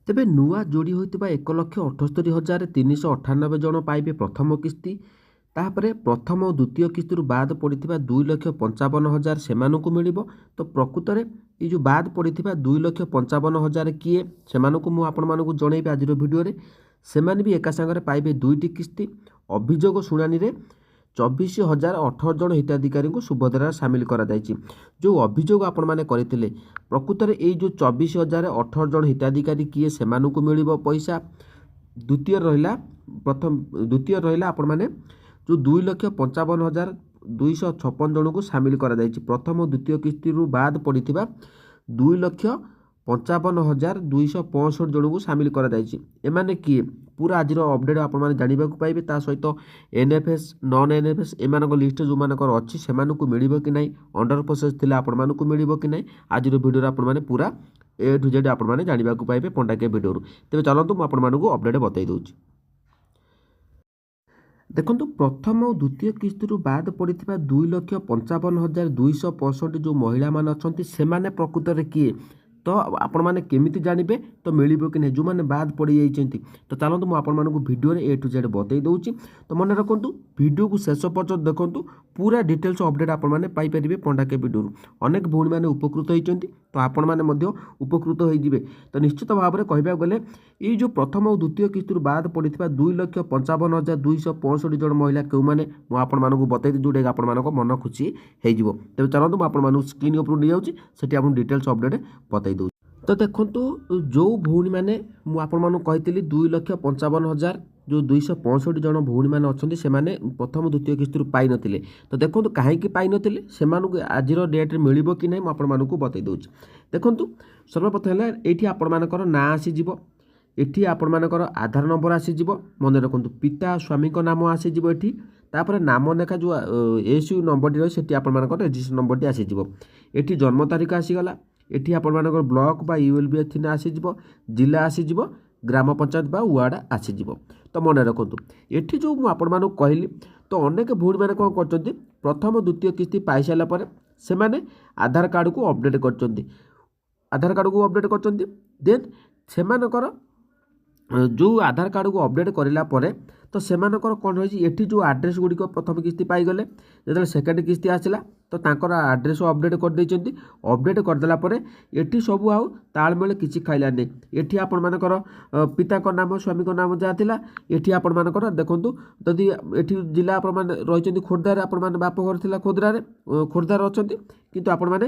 ତେବେ ନୂଆ ଯୋଡ଼ି ହୋଇଥିବା 1,78,398 ଜଣ ପାଇବେ ପ୍ରଥମ କିସ୍ତି। ତାପରେ ପ୍ରଥମ ଓ ଦ୍ୱିତୀୟ କିସ୍ତିରୁ ବାଦ ପଡ଼ିଥିବା 2,55,000 ସେମାନଙ୍କୁ ମିଳିବ। ତ ପ୍ରକୃତରେ ଏଇ ଯେଉଁ ବାଦ ପଡ଼ିଥିବା 2,55,000 କିଏ ସେମାନଙ୍କୁ ମୁଁ ଆପଣମାନଙ୍କୁ ଜଣେଇବି ଆଜିର ଭିଡ଼ିଓରେ। ସେମାନେ ବି ଏକା ସାଙ୍ଗରେ ପାଇବେ 2ଟି କିସ୍ତି। ଅଭିଯୋଗ ଶୁଣାଣିରେ 24,018 ଜଣ ହିତାଧିକାରୀଙ୍କୁ ସୁଭଦ୍ରାରେ ସାମିଲ କରାଯାଇଛି। ଯେଉଁ ଅଭିଯୋଗ ଆପଣମାନେ କରିଥିଲେ ପ୍ରକୃତରେ ଏଇ ଯେଉଁ 24,018 ଜଣ ହିତାଧିକାରୀ କିଏ ସେମାନଙ୍କୁ ମିଳିବ ପଇସା। ଦ୍ୱିତୀୟ ରହିଲା ଆପଣମାନେ ଯେଉଁ 2,55,256 ଜଣଙ୍କୁ ସାମିଲ କରାଯାଇଛି। ପ୍ରଥମ ଓ ଦ୍ୱିତୀୟ କିସ୍ତିରୁ ବାଦ ପଡ଼ିଥିବା 2,55,265 ଜଣଙ୍କୁ ସାମିଲ କରାଯାଇଛି। ଏମାନେ କିଏ ପୁରା ଆଜିର ଅପଡେଟ୍ ଆପଣମାନେ ଜାଣିବାକୁ ପାଇବେ। ତା ସହିତ NFS ନନ୍ NFS ଏମାନଙ୍କ ଲିଷ୍ଟ ଯେଉଁମାନଙ୍କର ଅଛି ସେମାନଙ୍କୁ ମିଳିବ କି ନାହିଁ, ଅଣ୍ଡର ପ୍ରୋସେସ୍ ଥିଲେ ଆପଣମାନଙ୍କୁ ମିଳିବ କି ନାହିଁ, ଆଜିର ଭିଡ଼ିଓରେ ଆପଣମାନେ ପୁରା A to Z ଆପଣମାନେ ଜାଣିବାକୁ ପାଇବେ ପଣ୍ଡାକେ ଭିଡ଼ିଓରୁ। ତେବେ ଚାଲନ୍ତୁ ମୁଁ ଆପଣମାନଙ୍କୁ ଅପଡେଟ୍ ବତାଇ ଦେଉଛି। ଦେଖନ୍ତୁ ପ୍ରଥମ ଓ ଦ୍ୱିତୀୟ କିସ୍ତିରୁ ବାଦ ପଡ଼ିଥିବା 2,55,265 ଯେଉଁ ମହିଳାମାନେ ଅଛନ୍ତି ସେମାନେ ପ୍ରକୃତରେ କିଏ, ତ ଆପଣମାନେ କେମିତି ଜାଣିବେ ତ ମିଳିବ କି ନାହିଁ ଯେଉଁମାନେ ବାଦ ପଡ଼ିଯାଇଛନ୍ତି। ତ ଚାଲନ୍ତୁ ମୁଁ ଆପଣମାନଙ୍କୁ ଭିଡ଼ିଓରେ A to Z ବତାଇ ଦେଉଛି। ତ ମନେ ରଖନ୍ତୁ ଭିଡ଼ିଓକୁ ଶେଷ ପର୍ଯ୍ୟନ୍ତ ଦେଖନ୍ତୁ, ପୁରା ଡିଟେଲ୍ସ ଅପଡେଟ୍ ଆପଣମାନେ ପାଇପାରିବେ ପଣ୍ଡାକେ ଭିଡ଼ିଓରୁ। ଅନେକ ଭଉଣୀମାନେ ଉପକୃତ ହୋଇଛନ୍ତି, ତ ଆପଣମାନେ ମଧ୍ୟ ଉପକୃତ ହୋଇଯିବେ। ତ ନିଶ୍ଚିତ ଭାବରେ କହିବାକୁ ଗଲେ ଏଇ ଯେଉଁ ପ୍ରଥମ ଓ ଦ୍ୱିତୀୟ କିସ୍ତିରୁ ବାଦ ପଡ଼ିଥିବା 2,55,265 ଜଣ ମହିଳା କେଉଁମାନେ ମୁଁ ଆପଣମାନଙ୍କୁ ବତାଇବି, ଯେଉଁଟାକି ଆପଣମାନଙ୍କ ମନ ଖୁସି ହୋଇଯିବ। ତେବେ ଚାଲନ୍ତୁ ମୁଁ ଆପଣମାନଙ୍କୁ ସ୍କ୍ରିନ୍ ଉପରକୁ ନେଇଯାଉଛି, ସେଠି ଆପଣଙ୍କୁ ଡିଟେଲ୍ସ ଅପଡେଟ୍ ବତାଇ ଦେଉଛି। ତ ଦେଖନ୍ତୁ ଯେଉଁ ଭଉଣୀମାନେ ମୁଁ ଆପଣମାନଙ୍କୁ କହିଥିଲି 2,55,000 ଯେଉଁ 265 ଜଣ ଭଉଣୀମାନେ ଅଛନ୍ତି ସେମାନେ ପ୍ରଥମ ଦ୍ୱିତୀୟ କିସ୍ତିରୁ ପାଇନଥିଲେ। ତ ଦେଖନ୍ତୁ କାହିଁକି ପାଇନଥିଲେ ସେମାନଙ୍କୁ ଆଜିର ଡେଟ୍ରେ ମିଳିବ କି ନାହିଁ ମୁଁ ଆପଣମାନଙ୍କୁ ବତାଇ ଦେଉଛି। ଦେଖନ୍ତୁ ସର୍ବପ୍ରଥମେ ହେଲା ଏଇଠି ଆପଣମାନଙ୍କର ନାଁ ଆସିଯିବ, ଏଠି ଆପଣମାନଙ୍କର ଆଧାର ନମ୍ବର ଆସିଯିବ। ମନେ ରଖନ୍ତୁ ପିତା ସ୍ୱାମୀଙ୍କ ନାମ ଆସିଯିବ ଏଠି। ତାପରେ ନାମ ଲେଖା ଯେଉଁ SU ନମ୍ବରଟି ରହିଛି ସେଠି ଆପଣମାନଙ୍କର ରେଜିଷ୍ଟ୍ରେସନ ନମ୍ବରଟି ଆସିଯିବ। ଏଠି ଜନ୍ମ ତାରିଖ ଆସିଗଲା। ଏଠି ଆପଣମାନଙ୍କର ବ୍ଲକ ବା ULBS ଥିନା ଆସିଯିବ, ଜିଲ୍ଲା ଆସିଯିବ, ଗ୍ରାମ ପଞ୍ଚାୟତ ବା ୱାର୍ଡ଼ ଆସିଯିବ। ତ ମନେ ରଖନ୍ତୁ ଏଠି ଯେଉଁ ମୁଁ ଆପଣମାନଙ୍କୁ କହିଲି, ତ ଅନେକ ଭଉଣୀମାନେ କ'ଣ କରୁଛନ୍ତି ପ୍ରଥମ ଦ୍ୱିତୀୟ କିସ୍ତି ପାଇସାରିଲା ପରେ ସେମାନେ ଆଧାର କାର୍ଡ଼କୁ ଅପଡ଼େଟ୍ କରିଛନ୍ତି। ଦେନ୍ ସେମାନଙ୍କର ଯେଉଁ ଆଧାର କାର୍ଡ଼କୁ ଅପଡ଼େଟ୍ କରିଲା ପରେ ତ ସେମାନଙ୍କର କ'ଣ ରହିଛି ଏଠି ଯେଉଁ ଆଡ୍ରେସ୍ ଗୁଡ଼ିକ ପ୍ରଥମ କିସ୍ତି ପାଇଗଲେ, ଯେତେବେଳେ ସେକେଣ୍ଡ କିସ୍ତି ଆସିଲା ତ ତାଙ୍କର ଆଡ୍ରେସ୍ ଅପଡ଼େଟ୍ କରିଦେଇଛନ୍ତି। ଅପଡ଼େଟ୍ କରିଦେଲା ପରେ ଏଠି ସବୁ ଆଉ ତାଳମେଳ କିଛି ଖାଇଲାନି। ଏଠି ଆପଣମାନଙ୍କର ପିତାଙ୍କ ନାମ ସ୍ୱାମୀଙ୍କ ନାମ ଯାହା ଥିଲା ଏଠି ଆପଣମାନଙ୍କର ଦେଖନ୍ତୁ, ଯଦି ଏଠି ଜିଲ୍ଲା ଆପଣମାନେ ରହିଛନ୍ତି ଖୋର୍ଦ୍ଧାରେ, ଆପଣମାନେ ବାପଘର ଥିଲା ଖୋର୍ଦ୍ଧାରେ ଅଛନ୍ତି, କିନ୍ତୁ ଆପଣମାନେ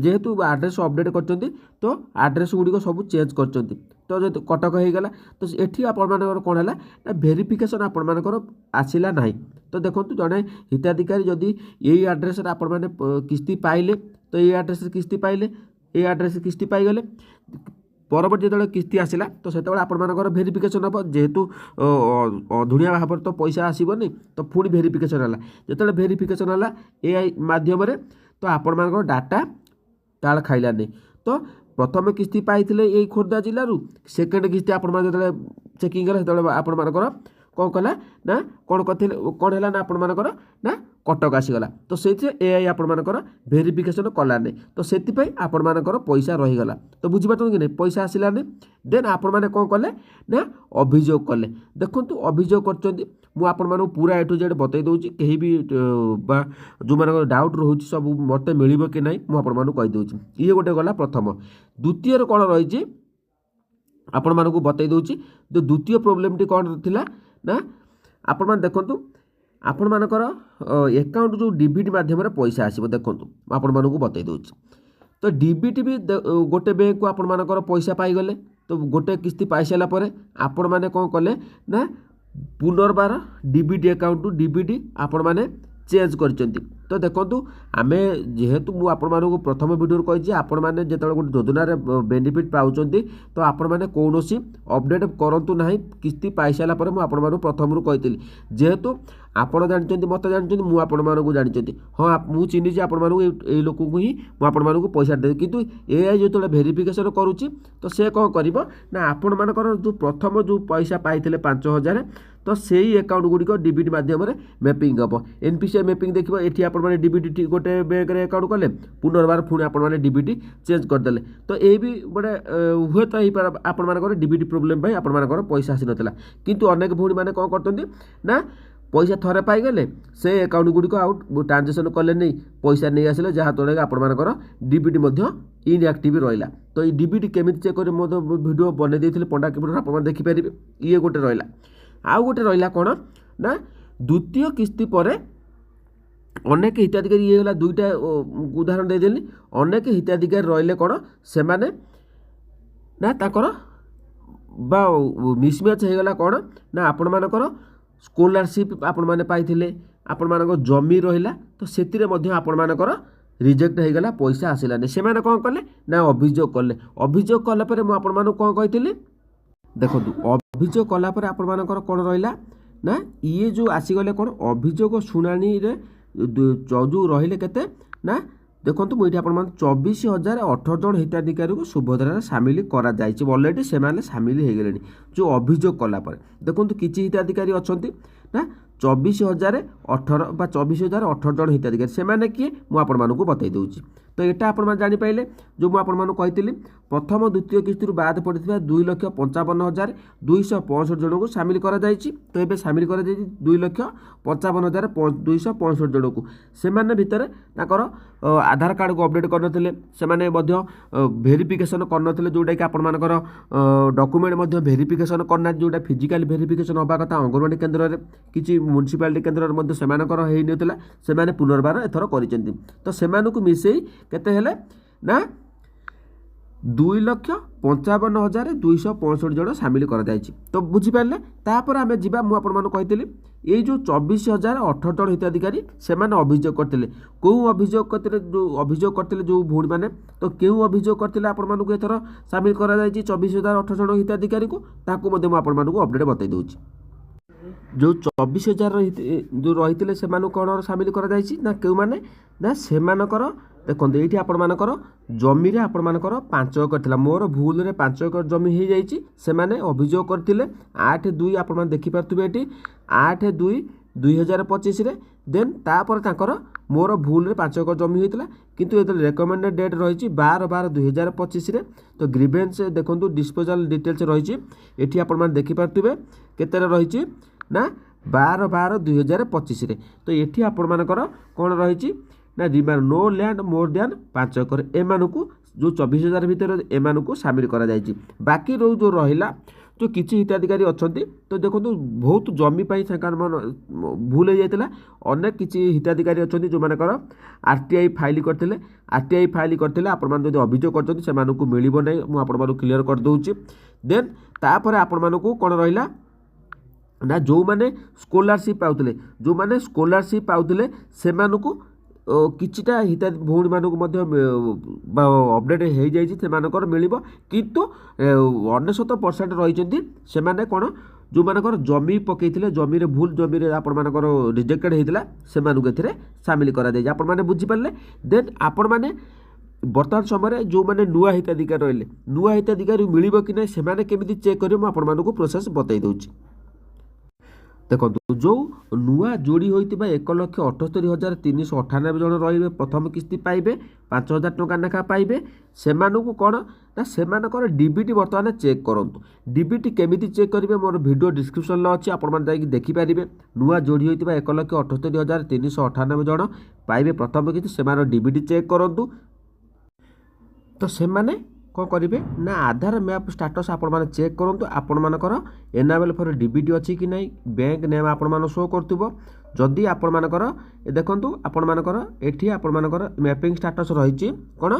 ଯେହେତୁ ଆଡ୍ରେସ୍ ଅପଡ଼େଟ୍ କରିଛନ୍ତି ତ ଆଡ୍ରେସ୍ ଗୁଡ଼ିକ ସବୁ ଚେଞ୍ଜ କରିଛନ୍ତି। ତ ଯଦି କଟକ ହେଇଗଲା ତ ଏଠି ଆପଣମାନଙ୍କର କ'ଣ ହେଲା ନା ଭେରିଫିକେସନ୍ ଆପଣମାନଙ୍କର ଆସିଲା ନାହିଁ। ତ ଦେଖନ୍ତୁ ଜଣେ ହିତାଧିକାରୀ ଯଦି ଏଇ ଆଡ୍ରେସ୍ରେ ଆପଣମାନେ କିସ୍ତି ପାଇଲେ ତ ଏଇ ଆଡ୍ରେସ୍ରେ କିସ୍ତି ପାଇଲେ, ଏଇ ଆଡ୍ରେସ୍ରେ କିସ୍ତି ପାଇଗଲେ, ପରବର୍ତ୍ତୀ ଯେତେବେଳେ କିସ୍ତି ଆସିଲା ତ ସେତେବେଳେ ଆପଣମାନଙ୍କର ଭେରିଫିକେସନ୍ ହେବ। ଯେହେତୁ ଅଧୁଣିଆ ଭାବରେ ତ ପଇସା ଆସିବନି ତ ପୁଣି ଭେରିଫିକେସନ୍ ହେଲା। ଯେତେବେଳେ ଭେରିଫିକେସନ୍ ହେଲା AI ମାଧ୍ୟମରେ ତ ଆପଣମାନଙ୍କର ଡାଟା ତାଳ ଖାଇଲାନି। ତ ପ୍ରଥମ କିସ୍ତି ପାଇଥିଲେ ଏଇ ଖୋର୍ଦ୍ଧା ଜିଲ୍ଲାରୁ, ସେକେଣ୍ଡ କିସ୍ତି ଆପଣମାନେ ଯେତେବେଳେ ଚେକିଂ ହେଲା ସେତେବେଳେ ଆପଣମାନଙ୍କର କ'ଣ କଲା ନା କ'ଣ ହେଲା ନା ଆପଣମାନଙ୍କର ନା କଟକ ଆସିଗଲା। ତ ସେଇଥିରେ AI ଆପଣମାନଙ୍କର ଭେରିଫିକେସନ୍ କଲାନି, ତ ସେଥିପାଇଁ ଆପଣମାନଙ୍କର ପଇସା ରହିଗଲା। ତ ବୁଝିପାରୁଛନ୍ତି କି ନାହିଁ, ପଇସା ଆସିଲାନି। ଦେନ୍ ଆପଣମାନେ କ'ଣ କଲେ ନା ଅଭିଯୋଗ କଲେ। ଦେଖନ୍ତୁ ଅଭିଯୋଗ କରିଛନ୍ତି, ମୁଁ ଆପଣମାନଙ୍କୁ ପୁରା A to Z ବତାଇ ଦେଉଛି। କେହି ବି ବା ଯେଉଁମାନଙ୍କର ଡାଉଟ୍ ରହୁଛି ସବୁ ମୋତେ ମିଳିବ କି ନାହିଁ ମୁଁ ଆପଣମାନଙ୍କୁ କହିଦେଉଛି। ଇଏ ଗୋଟେ ଗଲା ପ୍ରଥମ। ଦ୍ୱିତୀୟରେ କ'ଣ ରହିଛି ଆପଣମାନଙ୍କୁ ବତାଇ ଦେଉଛି। ତ ଦ୍ୱିତୀୟ ପ୍ରୋବ୍ଲେମଟି କ'ଣ ଥିଲା ନା ଆପଣମାନେ ଦେଖନ୍ତୁ ଆପଣମାନଙ୍କର ଆକାଉଣ୍ଟ ଯେଉଁ DBT ମାଧ୍ୟମରେ ପଇସା ଆସିବ, ଦେଖନ୍ତୁ ମୁଁ ଆପଣମାନଙ୍କୁ ବତାଇ ଦେଉଛି। ତ DBT ବି ଗୋଟେ ବ୍ୟାଙ୍କକୁ ଆପଣମାନଙ୍କର ପଇସା ପାଇଗଲେ, ତ ଗୋଟେ କିସ୍ତି ପାଇସାରିଲା ପରେ ଆପଣମାନେ କ'ଣ କଲେ ନା ପୁନର୍ବାର DBT ଆକାଉଣ୍ଟରୁ DBT ଆପଣମାନେ ଚେଞ୍ଜ କରିଛନ୍ତି। ତ ଦେଖନ୍ତୁ ଆମେ ଯେହେତୁ ମୁଁ ଆପଣମାନଙ୍କୁ ପ୍ରଥମ ଭିଡ଼ିଓରେ କହିଛି ଆପଣମାନେ ଯେତେବେଳେ ଗୋଟେ ଯୋଜନାରେ ବେନିଫିଟ୍ ପାଉଛନ୍ତି ତ ଆପଣମାନେ କୌଣସି ଅପଡ଼େଟ୍ କରନ୍ତୁ ନାହିଁ। କିସ୍ତି ପାଇସାରିଲା ପରେ ମୁଁ ଆପଣମାନଙ୍କୁ ପ୍ରଥମରୁ କହିଥିଲି, ଯେହେତୁ ଆପଣ ଜାଣିଛନ୍ତି ମୋତେ ଜାଣିଛନ୍ତି ମୁଁ ଆପଣମାନଙ୍କୁ ଜାଣିଛନ୍ତି ହଁ ମୁଁ ଚିହ୍ନିଛି ଆପଣମାନଙ୍କୁ ଏଇ ଲୋକଙ୍କୁ ହିଁ ମୁଁ ଆପଣମାନଙ୍କୁ ପଇସା ଦେବି କିନ୍ତୁ ଏଆଇ ଯେତେବେଳେ ଭେରିଫିକେସନ୍ କରୁଛି ତ ସେ କ'ଣ କରିବ ନା ଆପଣମାନଙ୍କର ଯେଉଁ ପ୍ରଥମ ଯେଉଁ ପଇସା ପାଇଥିଲେ 5,000 ତ ସେଇ ଆକାଉଣ୍ଟ ଗୁଡ଼ିକ ଡିବିଟି ମାଧ୍ୟମରେ ମ୍ୟାପିଂ ହେବ ଏନପିସିଆଇ ମ୍ୟାପିଂ ଦେଖିବ ଏଠି ଆପଣମାନେ ଡିବିଟି ଗୋଟେ ବ୍ୟାଙ୍କରେ ଆକାଉଣ୍ଟ କଲେ ପୁନର୍ବାର ପୁଣି ଆପଣମାନେ ଡିବିଟି ଚେଞ୍ଜ କରିଦେଲେ ତ ଏଇ ବି ଗୋଟେ ହୁଏତ ହେଇପାରେ ଆପଣମାନଙ୍କର ଡିବିଟି ପ୍ରୋବ୍ଲେମ୍ ପାଇଁ ଆପଣମାନଙ୍କର ପଇସା ଆସିନଥିଲା କିନ୍ତୁ ଅନେକ ଭଉଣୀମାନେ କ'ଣ କରୁଛନ୍ତି ନା ପଇସା ଥରେ ପାଇଗଲେ ସେ ଆକାଉଣ୍ଟ ଗୁଡ଼ିକ ଆଉ ଟ୍ରାଞ୍ଜାକ୍ସନ୍ କଲେନି ପଇସା ନେଇ ଆସିଲେ ଯାହାଦ୍ୱାରା କି ଆପଣମାନଙ୍କର ଡିବିଟି ମଧ୍ୟ ଇନ୍ଆକ୍ଟିଭ୍ ରହିଲା ତ ଏଇ ଡିବିଟି କେମିତି ଚେକ୍ କରି ମଧ୍ୟ ଭିଡ଼ିଓ ବନେଇ ଦେଇଥିଲେ ପଣ୍ଡା କେବଳ ଆପଣମାନେ ଦେଖିପାରିବେ ଇଏ ଗୋଟେ ରହିଲା ଆଉ ଗୋଟେ ରହିଲା କ'ଣ ନା ଦ୍ୱିତୀୟ କିସ୍ତି ପରେ ଅନେକ ହିତାଧିକାରୀ ଇଏ ହେଲା ଦୁଇଟା ଉଦାହରଣ ଦେଇଦେଲି ଅନେକ ହିତାଧିକାରୀ ରହିଲେ କ'ଣ ସେମାନେ ନା ତାଙ୍କର ବା ମିସମ୍ୟାଚ୍ ହେଇଗଲା କ'ଣ ନା ଆପଣମାନଙ୍କର ସ୍କଲାରସିପ୍ ଆପଣମାନେ ପାଇଥିଲେ ଆପଣମାନଙ୍କ ଜମି ରହିଲା ତ ସେଥିରେ ମଧ୍ୟ ଆପଣମାନଙ୍କର ରିଜେକ୍ଟ ହେଇଗଲା ପଇସା ଆସିଲାନି ସେମାନେ କ'ଣ କଲେ ନା ଅଭିଯୋଗ କଲେ ଅଭିଯୋଗ କଲା ପରେ ମୁଁ ଆପଣମାନଙ୍କୁ କ'ଣ କହିଥିଲି ଦେଖନ୍ତୁ ଅଭିଯୋଗ କଲା ପରେ ଆପଣମାନଙ୍କର କ'ଣ ରହିଲା ନା ଇଏ ଯେଉଁ ଆସିଗଲେ କ'ଣ ଅଭିଯୋଗ ଶୁଣାଣିରେ ଯେଉଁ ରହିଲେ କେତେ ନା ଦେଖନ୍ତୁ ମୁଁ ଏଇଠି ଆପଣମାନେ 24,018 ଜଣ ହିତାଧିକାରୀଙ୍କୁ ସୁଭଦ୍ରାରେ ସାମିଲ କରାଯାଇଛି ଅଲରେଡ଼ି ସେମାନେ ସାମିଲ ହେଇଗଲେଣି ଯେଉଁ ଅଭିଯୋଗ କଲା ପରେ ଦେଖନ୍ତୁ କିଛି ହିତାଧିକାରୀ ଅଛନ୍ତି ନା 24,018 ବା 24,018 ଜଣ ହିତାଧିକାରୀ ସେମାନେ କିଏ ମୁଁ ଆପଣମାନଙ୍କୁ ବତାଇ ଦେଉଛି ତ ଏଇଟା ଆପଣମାନେ ଜାଣିପାରିଲେ ଯେଉଁ ମୁଁ ଆପଣମାନଙ୍କୁ କହିଥିଲି ପ୍ରଥମ ଦ୍ୱିତୀୟ କିସ୍ତିରୁ ବାଦ ପଡ଼ିଥିବା 2,55,265 ଜଣଙ୍କୁ ସାମିଲ କରାଯାଇଛି ତ ଏବେ ସାମିଲ କରାଯାଇଛି 2,55,265 ଜଣଙ୍କୁ ସେମାନେ ଭିତରେ ତାଙ୍କର ଆଧାର କାର୍ଡ଼କୁ ଅପଡ଼େଟ୍ କରିନଥିଲେ ସେମାନେ ମଧ୍ୟ ଭେରିଫିକେସନ୍ କରିନଥିଲେ ଯେଉଁଟାକି ଆପଣମାନଙ୍କର ଡକୁମେଣ୍ଟ ମଧ୍ୟ ଭେରିଫିକେସନ୍ କରିନାହାନ୍ତି ଯେଉଁଟା ଫିଜିକାଲି ଭେରିଫିକେସନ୍ ହେବା କଥା ଅଙ୍ଗନବାଡ଼ି କେନ୍ଦ୍ରରେ କିଛି ମ୍ୟୁନିସିପାଲିଟି କେନ୍ଦ୍ରରେ ମଧ୍ୟ ସେମାନଙ୍କର ହେଇନଥିଲା ସେମାନେ ପୁନର୍ବାର ଏଥର କରିଛନ୍ତି ତ ସେମାନଙ୍କୁ ମିଶାଇ କେତେ ହେଲେ ନା 2,55,265 ଜଣ ସାମିଲ କରାଯାଇଛି ତ ବୁଝିପାରିଲେ ତାପରେ ଆମେ ଯିବା ମୁଁ ଆପଣମାନଙ୍କୁ କହିଥିଲି ଏଇ ଯେଉଁ 24,018 ଜଣ ହିତାଧିକାରୀ ସେମାନେ ଅଭିଯୋଗ କରିଥିଲେ କେଉଁ ଅଭିଯୋଗ କରିଥିଲେ ଯେଉଁ ଭଉଣୀମାନେ ତ କେଉଁ ଅଭିଯୋଗ କରିଥିଲେ ଆପଣମାନଙ୍କୁ ଏଥର ସାମିଲ କରାଯାଇଛି 24,018 ଜଣ ହିତାଧିକାରୀଙ୍କୁ ତାଙ୍କୁ ମଧ୍ୟ ମୁଁ ଆପଣମାନଙ୍କୁ ଅପଡ଼େଟ୍ ବତାଇ ଦେଉଛି ଯେଉଁ 24,000 ଯେଉଁ ରହିଥିଲେ ସେମାନଙ୍କୁ କ'ଣ ସାମିଲ କରାଯାଇଛି ନା କେଉଁମାନେ ନା ସେମାନଙ୍କର ଦେଖନ୍ତୁ ଏଇଠି ଆପଣମାନଙ୍କର ଜମିରେ ଆପଣମାନଙ୍କର 5 ଏକର ଥିଲା ମୋର ଭୁଲରେ 5 ଏକର ଜମି ହେଇଯାଇଛି ସେମାନେ ଅଭିଯୋଗ କରିଥିଲେ 8/2 ଆପଣମାନେ ଦେଖିପାରୁଥିବେ ଏଠି 8/2/2025ରେ ଦେନ୍ ତାପରେ ତାଙ୍କର ମୋର ଭୁଲରେ 5 ଏକର ଜମି ହୋଇଥିଲା କିନ୍ତୁ ଯେତେବେଳେ ରେକମେଣ୍ଡେଡ଼ ଡେଟ୍ ରହିଛି 12/12/2025ରେ ତ ଗ୍ରିଭେନ୍ସ ଦେଖନ୍ତୁ ଡିସ୍ପୋଜାଲ ଡିଟେଲ୍ସ ରହିଛି ଏଠି ଆପଣମାନେ ଦେଖିପାରୁଥିବେ କେତେରେ ରହିଛି ନା 12/12/2025ରେ ତ ଏଠି ଆପଣମାନଙ୍କର କ'ଣ ରହିଛି ନା ରିମାଣ୍ଡ no land more than 5 acre एमानकु जो 24,000 भितर एमानकु सामिल करा जायछि बाकी जो रहिला जो किछि हिताधिकारी अछंती तो देखो बहुत जमी पाई भूल हो जाता अनेक किछि हिताधिकारी अछंती जो मानकर आरटीआई फाइल करथिले आपण मान जदि अभियोग करछंती सेमानकु मिलिबो नै मु आपण मानकु क्लियर कर दउछि देन तापर आपण मानकु कोन रहिला ना जो माने स्कॉलरशिप पाउथिले सेमानकु किछिटा हिता भौणी मानक अपडेट हो जाकर मिल किंतु 99% रही से कौन जो मानकर जमी पकईले जमी भूल जमी आपर रिजेक्टेड होता से सामिल कर बुझीपारे देन आपण मैंने बर्तमान समय जो मैंने नुआ हिताधिकारी रही नुआ हिताधिकारी मिल कि ना से चेक कर प्रोसेस बतई दूसरी देखो जो नुआ जोड़ी होता 1,78,398 जन रे प्रथम किस्ती पाइबे 5,000 टंका लेखा पाइबे से कौन ना से डीबीटी बर्तमान चेक करूँ डीबीटी केमिति चेक करेंगे मोर वीडियो डिस्क्रिप्शन अच्छी आपण देखिपारे नुआ जोड़ी होता 1,78,398 जन पाइबे प्रथम किस्ती से डीबीटी चेक करूँ तो से कौन करेंगे ना आधार मैप स्टाटस आपण मैंने चेक करूँ आपण मानकर एनाबेल फॉर डीबीटी अच्छी कि नहीं बैंक नेम आपण मान शो करथिबो जदि आपण मानकर देखंतु आपण मानकर एठी आपण मानकर मैपिंग स्टाटस रही कौन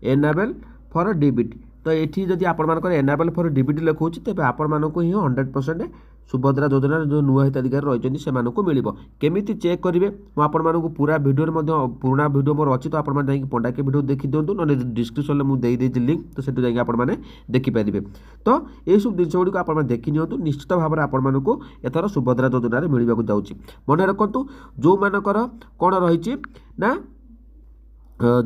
एनाबेल फॉर डीबीटी तो ये जदि आपण मानकर एनाबेल फॉर डीबीटी लिखुची तेज आपण मानक ही 100% ସୁଭଦ୍ରା ଯୋଜନାର ଯେଉଁ ନୂଆ ହିତାଧିକାରୀ ରହିଛନ୍ତି ସେମାନଙ୍କୁ ମିଳିବ। କେମିତି ଚେକ୍ କରିବେ ମୁଁ ଆପଣମାନଙ୍କୁ ପୁରା ଭିଡ଼ିଓରେ ମଧ୍ୟ ପୁରୁଣା ଭିଡ଼ିଓ ମୋର ଅଛି, ତ ଆପଣମାନେ ଯାଇକି ପଣ୍ଡାକେ ଭିଡ଼ିଓ ଦେଖିଦିଅନ୍ତୁ, ନହେଲେ ଡିସ୍କ୍ରିପ୍ସନ୍ରେ ମୁଁ ଦେଇଦେଇଛି ଲିଙ୍କ୍, ତ ସେଠୁ ଯାଇକି ଆପଣମାନେ ଦେଖିପାରିବେ। ତ ଏଇସବୁ ଜିନିଷ ଗୁଡ଼ିକୁ ଆପଣମାନେ ଦେଖି ନିଅନ୍ତୁ, ନିଶ୍ଚିତ ଭାବରେ ଆପଣମାନଙ୍କୁ ଏଥର ସୁଭଦ୍ରା ଯୋଜନାରେ ମିଳିବାକୁ ଯାଉଛି। ମନେ ରଖନ୍ତୁ ଯେଉଁମାନଙ୍କର କ'ଣ ରହିଛି ନା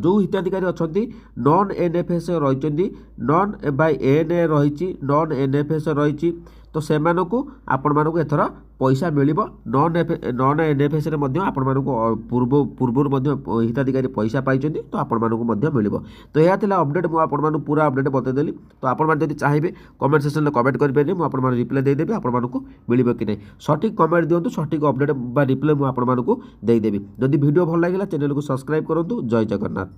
ଯେଉଁ ହିତାଧିକାରୀ ଅଛନ୍ତି ନନ୍ NFS ରହିଛନ୍ତି, ନନ୍ ବାଇ NA ରହିଛି, ନନ୍ NFS ରହିଛି, ତ ସେମାନଙ୍କୁ ଆପଣମାନଙ୍କୁ ଏଥର ପଇସା ମିଳିବ। ନନ୍ NFSରେ ମଧ୍ୟ ଆପଣମାନଙ୍କୁ ପୂର୍ବରୁ ମଧ୍ୟ ହିତାଧିକାରୀ ପଇସା ପାଇଛନ୍ତି, ତ ଆପଣମାନଙ୍କୁ ମଧ୍ୟ ମିଳିବ। ତ ଏହା ଥିଲା ଅପଡ଼େଟ୍, ମୁଁ ଆପଣମାନଙ୍କୁ ପୁରା ଅପଡ଼େଟ୍ ବତେଇଦେଲି। ତ ଆପଣମାନେ ଯଦି ଚାହିଁବେ କମେଣ୍ଟ ସେକ୍ସନ୍ରେ କମେଣ୍ଟ କରିପାରିବେ, ମୁଁ ଆପଣମାନଙ୍କୁ ରିପ୍ଲାଏ ଦେଇଦେବି ଆପଣମାନଙ୍କୁ ମିଳିବ କି ନାହିଁ। ସଠିକ୍ କମେଣ୍ଟ ଦିଅନ୍ତୁ, ସଠିକ୍ ଅପଡ଼େଟ୍ ବା ରିପ୍ଲାଏ ମୁଁ ଆପଣମାନଙ୍କୁ ଦେଇଦେବି। ଯଦି ଭିଡ଼ିଓ ଭଲ ଲାଗିଲା ଚ୍ୟାନେଲକୁ ସବସ୍କ୍ରାଇବ୍ କରନ୍ତୁ। ଜୟ ଜଗନ୍ନାଥ।